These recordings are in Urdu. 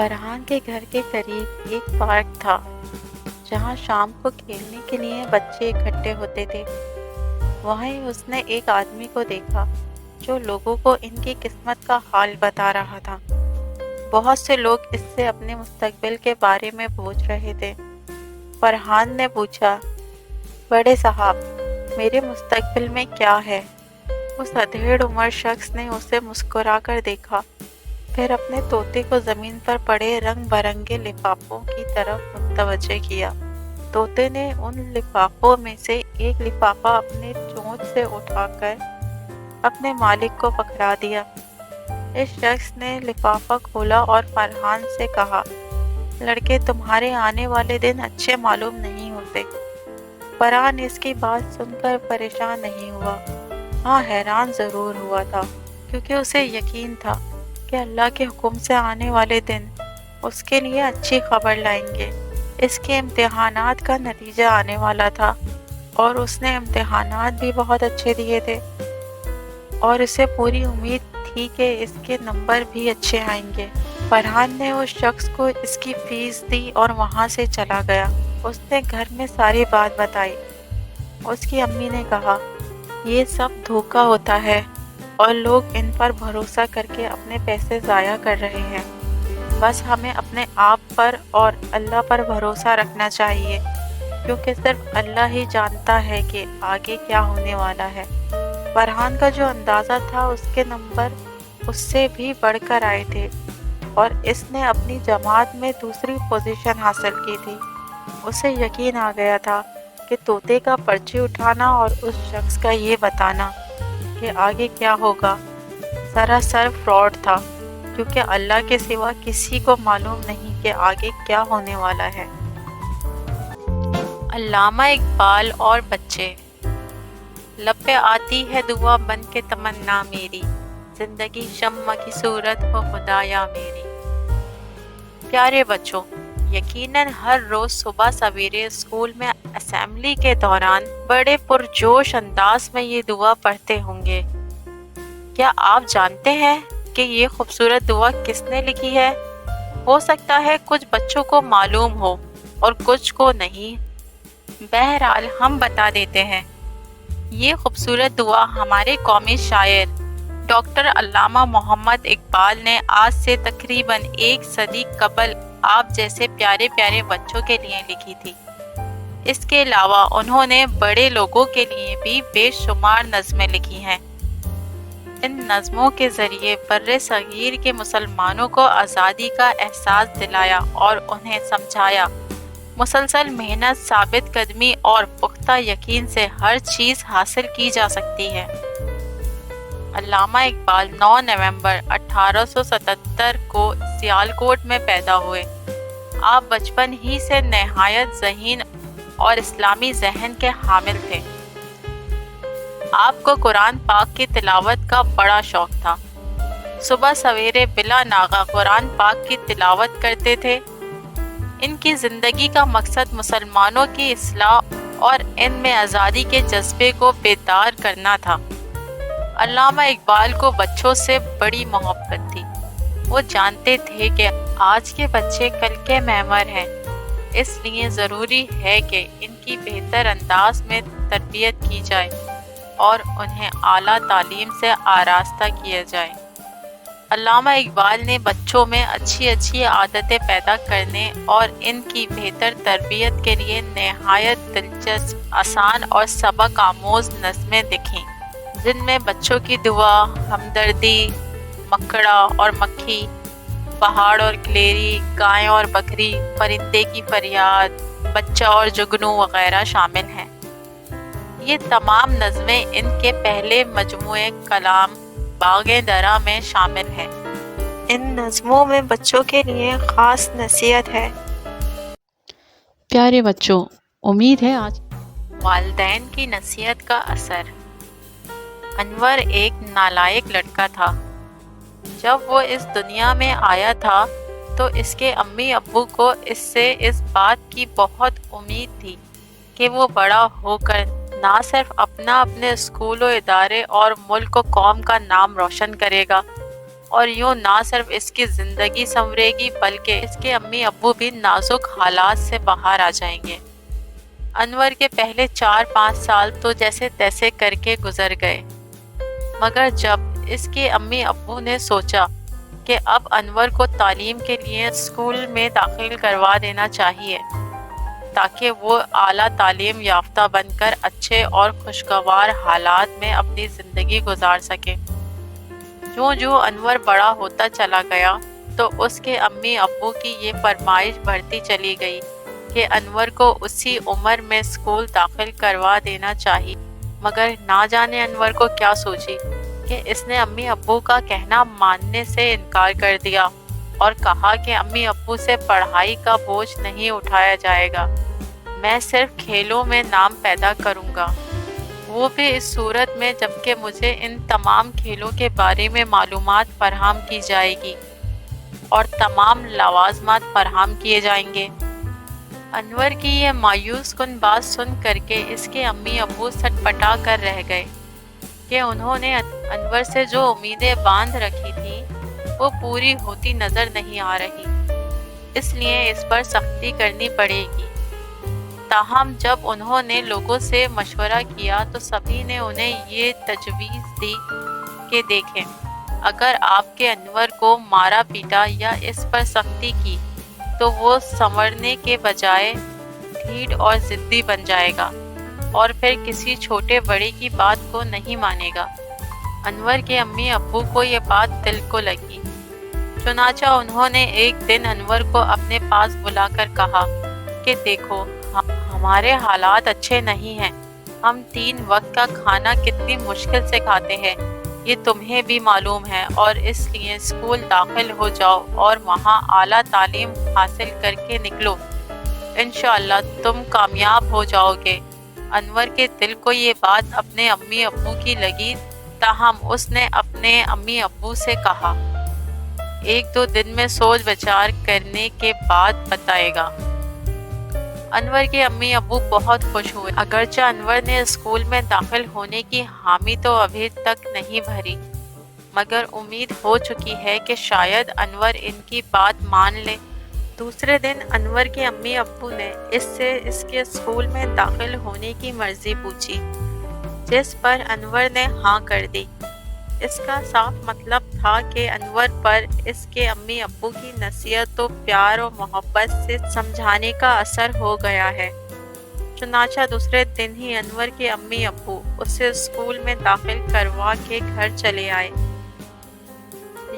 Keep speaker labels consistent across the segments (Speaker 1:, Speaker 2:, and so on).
Speaker 1: فرحان کے گھر کے قریب ایک پارک تھا جہاں شام کو کھیلنے کے لیے بچے اکٹھے ہوتے تھے۔ وہیں اس نے ایک آدمی کو دیکھا جو لوگوں کو ان کی قسمت کا حال بتا رہا تھا۔ بہت سے لوگ اس سے اپنے مستقبل کے بارے میں پوچھ رہے تھے۔ فرحان نے پوچھا، بڑے صاحب، میرے مستقبل میں کیا ہے؟ اس ادھیڑ عمر شخص نے اسے مسکرا کر دیکھا، پھر اپنے طوطے کو زمین پر پڑے رنگ برنگے لفافوں کی طرف متوجہ کیا۔ طوطے نے ان لفافوں میں سے ایک لفافہ اپنے چونچ سے اٹھا کر اپنے مالک کو پکڑا دیا۔ اس شخص نے لفافہ کھولا اور فرحان سے کہا، لڑکے، تمہارے آنے والے دن اچھے معلوم نہیں ہوتے۔ فرحان اس کی بات سن کر پریشان نہیں ہوا، ہاں حیران ضرور ہوا تھا، کیونکہ اسے یقین تھا کہ اللہ کے حکم سے آنے والے دن اس کے لیے اچھی خبر لائیں گے۔ اس کے امتحانات کا نتیجہ آنے والا تھا اور اس نے امتحانات بھی بہت اچھے دیے تھے اور اسے پوری امید تھی کہ اس کے نمبر بھی اچھے آئیں گے۔ فرحان نے اس شخص کو اس کی فیس دی اور وہاں سے چلا گیا۔ اس نے گھر میں ساری بات بتائی۔ اس کی امی نے کہا، یہ سب دھوکہ ہوتا ہے اور لوگ ان پر بھروسہ کر کے اپنے پیسے ضائع کر رہے ہیں۔ بس ہمیں اپنے آپ پر اور اللہ پر بھروسہ رکھنا چاہیے، کیونکہ صرف اللہ ہی جانتا ہے کہ آگے کیا ہونے والا ہے۔ فرحان کا جو اندازہ تھا اس کے نمبر اس سے بھی بڑھ کر آئے تھے اور اس نے اپنی جماعت میں دوسری پوزیشن حاصل کی تھی۔ اسے یقین آ گیا تھا کہ طوطے کا پرچی اٹھانا اور اس شخص کا یہ بتانا کہ آگے کیا ہوگا سراسر فراڈ تھا، کیونکہ اللہ کے سوا کسی کو معلوم نہیں کہ آگے کیا ہونے والا ہے۔ علامہ اقبال اور بچے۔ لب پہ آتی ہے دعا بن کے تمنا میری، زندگی شمع کی صورت ہو خدایا میری۔ پیارے بچوں، یقیناً ہر روز صبح سویرے اسکول میں اسمبلی کے دوران بڑے پرجوش انداز میں یہ دعا پڑھتے ہوں گے۔ کیا آپ جانتے ہیں کہ یہ خوبصورت دعا کس نے لکھی ہے؟ ہو سکتا ہے کچھ بچوں کو معلوم ہو اور کچھ کو نہیں۔ بہرحال ہم بتا دیتے ہیں۔ یہ خوبصورت دعا ہمارے قومی شاعر ڈاکٹر علامہ محمد اقبال نے آج سے تقریباً 1 صدی قبل آپ جیسے پیارے پیارے بچوں کے لیے لکھی تھی۔ اس کے علاوہ انہوں نے بڑے لوگوں کے لیے بھی بے شمار نظمیں لکھی ہیں۔ ان نظموں کے ذریعے بر صغیر کے مسلمانوں کو آزادی کا احساس دلایا اور انہیں سمجھایا، مسلسل محنت، ثابت قدمی اور پختہ یقین سے ہر چیز حاصل کی جا سکتی ہے۔ علامہ اقبال 9 نومبر 1877 کو سیالکوٹ میں پیدا ہوئے۔ آپ بچپن ہی سے نہایت ذہین اور اسلامی ذہن کے حامل تھے۔ آپ کو قرآن پاک کی تلاوت کا بڑا شوق تھا۔ صبح سویرے بلا ناغہ قرآن پاک کی تلاوت کرتے تھے۔ ان کی زندگی کا مقصد مسلمانوں کی اصلاح اور ان میں آزادی کے جذبے کو بیدار کرنا تھا۔ علامہ اقبال کو بچوں سے بڑی محبت تھی۔ وہ جانتے تھے کہ آج کے بچے کل کے معمار ہیں، اس لیے ضروری ہے کہ ان کی بہتر انداز میں تربیت کی جائے اور انہیں اعلیٰ تعلیم سے آراستہ کیا جائے۔ علامہ اقبال نے بچوں میں اچھی عادتیں پیدا کرنے اور ان کی بہتر تربیت کے لیے نہایت دلچسپ، آسان اور سبق آموز نظمیں لکھیں، جن میں بچوں کی دعا، ہمدردی، مکڑا اور مکھی، پہاڑ اور کلیری، گائے اور بکری، پرندے کی فریاد، بچہ اور جگنو وغیرہ شامل ہیں۔ یہ تمام نظمیں ان کے پہلے مجموعے کلام باغ درا میں شامل ہیں۔ ان نظموں میں بچوں کے لیے خاص نصیحت ہے۔ پیارے بچوں، امید ہے آج والدین کی نصیحت کا اثر۔ انور ایک نالائق لڑکا تھا۔ جب وہ اس دنیا میں آیا تھا تو اس کے امی ابو کو اس سے اس بات کی بہت امید تھی کہ وہ بڑا ہو کر نہ صرف اپنے اسکول و ادارے اور ملک و قوم کا نام روشن کرے گا اور یوں نہ صرف اس کی زندگی سنورے گی بلکہ اس کے امی ابو بھی نازک حالات سے باہر آ جائیں گے۔ انور کے پہلے 4-5 سال تو جیسے تیسے کر کے گزر گئے، مگر جب اس کے امی ابو نے سوچا کہ اب انور کو تعلیم کے لیے اسکول میں داخل کروا دینا چاہیے تاکہ وہ اعلیٰ تعلیم یافتہ بن کر اچھے اور خوشگوار حالات میں اپنی زندگی گزار سکے، جوں جوں انور بڑا ہوتا چلا گیا تو اس کے امی ابو کی یہ فرمائش بڑھتی چلی گئی کہ انور کو اسی عمر میں اسکول داخل کروا دینا چاہیے، مگر نہ جانے انور کو کیا سوچی کہ اس نے امی ابو کا کہنا ماننے سے انکار کر دیا اور کہا کہ امی ابو سے پڑھائی کا بوجھ نہیں اٹھایا جائے گا، میں صرف کھیلوں میں نام پیدا کروں گا، وہ بھی اس صورت میں جبکہ مجھے ان تمام کھیلوں کے بارے میں معلومات فراہم کی جائے گی اور تمام لوازمات فراہم کیے جائیں گے۔ انور کی یہ مایوس کن بات سن کر کے اس کے امی ابو سٹپٹا کر رہ گئے کہ انہوں نے انور سے جو امیدیں باندھ رکھی تھیں وہ پوری ہوتی نظر نہیں آ رہی، اس لیے اس پر سختی کرنی پڑے گی۔ تاہم جب انہوں نے لوگوں سے مشورہ کیا تو سبھی نے انہیں یہ تجویز دی کہ دیکھیں، اگر آپ کے انور کو مارا پیٹا یا اس پر سختی کی تو وہ سنورنے کے بجائے ڈھیٹ اور ضدی بن جائے گا اور پھر کسی چھوٹے بڑے کی بات کو نہیں مانے گا۔ انور کے امی ابو کو یہ بات دل کو لگی، چنانچہ انہوں نے ایک دن انور کو اپنے پاس بلا کر کہا کہ دیکھو، ہمارے حالات اچھے نہیں ہیں، ہم 3 وقت کا کھانا کتنی مشکل سے کھاتے ہیں، یہ تمہیں بھی معلوم ہے، اور اس لیے اسکول داخل ہو جاؤ اور وہاں اعلیٰ تعلیم حاصل کر کے نکلو، انشاءاللہ تم کامیاب ہو جاؤ گے۔ انور کے دل کو یہ بات اپنے امی ابو کی لگی، تاہم اس نے اپنے امی ابو سے کہا 1-2 دن میں سوچ بچار کرنے کے بعد بتائے گا۔ انور کے امی ابو بہت خوش ہوئے، اگرچہ انور نے اسکول میں داخل ہونے کی حامی تو ابھی تک نہیں بھری، مگر امید ہو چکی ہے کہ شاید انور ان کی بات مان لے۔ دوسرے دن انور کے امی ابو نے اس سے اس کے اسکول میں داخل ہونے کی مرضی پوچھی، جس پر انور نے ہاں کر دی۔ اس کا صاف مطلب تھا کہ انور پر اس کے امی ابو کی نصیحت و پیار و محبت سے سمجھانے کا اثر ہو گیا ہے۔ چنانچہ دوسرے دن ہی انور کے امی ابو اسے اسکول میں داخل کروا کے گھر چلے آئے۔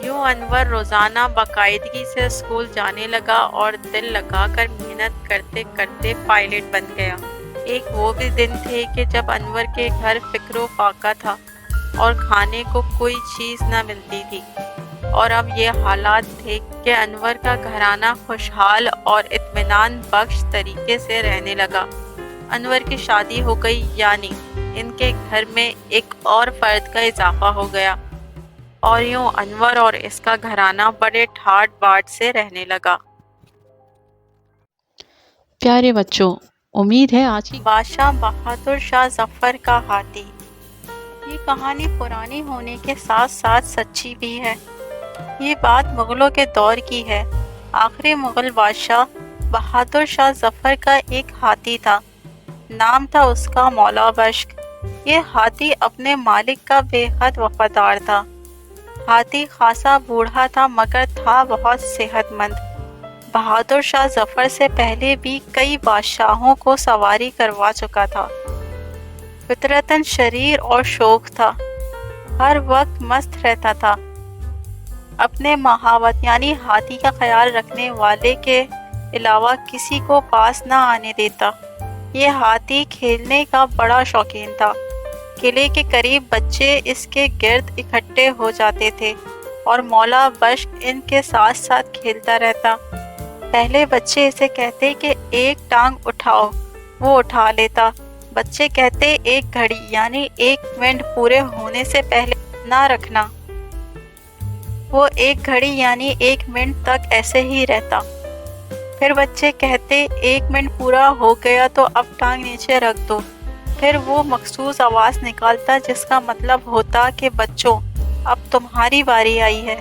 Speaker 1: یوں انور روزانہ باقاعدگی سے اسکول جانے لگا اور دل لگا کر محنت کرتے کرتے پائلٹ بن گیا۔ ایک وہ بھی دن تھے کہ جب انور کے گھر فقر و فاقہ تھا اور کھانے کو کوئی چیز نہ ملتی تھی، اور اب یہ حالات تھے کہ انور کا گھرانہ خوشحال اور اطمینان بخش طریقے سے رہنے لگا۔ انور کی شادی ہو گئی، یعنی ان کے گھر میں ایک اور فرد کا اضافہ ہو گیا، اور یوں انور اور اس کا گھرانہ بڑے ٹھاٹ باٹ سے رہنے لگا۔
Speaker 2: پیارے بچوں، امید ہے آج کی
Speaker 1: بادشاہ بہادر شاہ ظفر کا ہاتھی، یہ کہانی پرانی ہونے کے ساتھ ساتھ سچی بھی ہے۔ یہ بات مغلوں کے دور کی ہے۔ آخری مغل بادشاہ بہادر شاہ ظفر کا ایک ہاتھی تھا، نام تھا اس کا مولا بشک۔ یہ ہاتھی اپنے مالک کا بے حد وفادار تھا۔ ہاتھی خاصا بوڑھا تھا مگر تھا بہت صحت مند۔ بہادر شاہ ظفر سے پہلے بھی کئی بادشاہوں کو سواری کروا چکا تھا۔ فطرتاً شریر اور شوخ تھا، ہر وقت مست رہتا تھا، اپنے مہاوت یعنی ہاتھی کا خیال رکھنے والے کے علاوہ کسی کو پاس نہ آنے دیتا۔ یہ ہاتھی کھیلنے کا بڑا شوقین تھا۔ قلعے کے قریب بچے اس کے گرد اکٹھے ہو جاتے تھے اور مولا بشک ان کے ساتھ ساتھ کھیلتا رہتا۔ پہلے بچے اسے کہتے کہ ایک ٹانگ اٹھاؤ، وہ اٹھا لیتا۔ بچے کہتے 1 گھڑی یعنی 1 منٹ پورے ہونے سے پہلے نہ رکھنا، وہ 1 گھڑی یعنی 1 منٹ تک ایسے ہی رہتا۔ پھر بچے کہتے 1 منٹ پورا ہو گیا تو اب ٹانگ نیچے رکھ دو، پھر وہ مخصوص آواز نکالتا جس کا مطلب ہوتا کہ بچوں اب تمہاری باری آئی ہے۔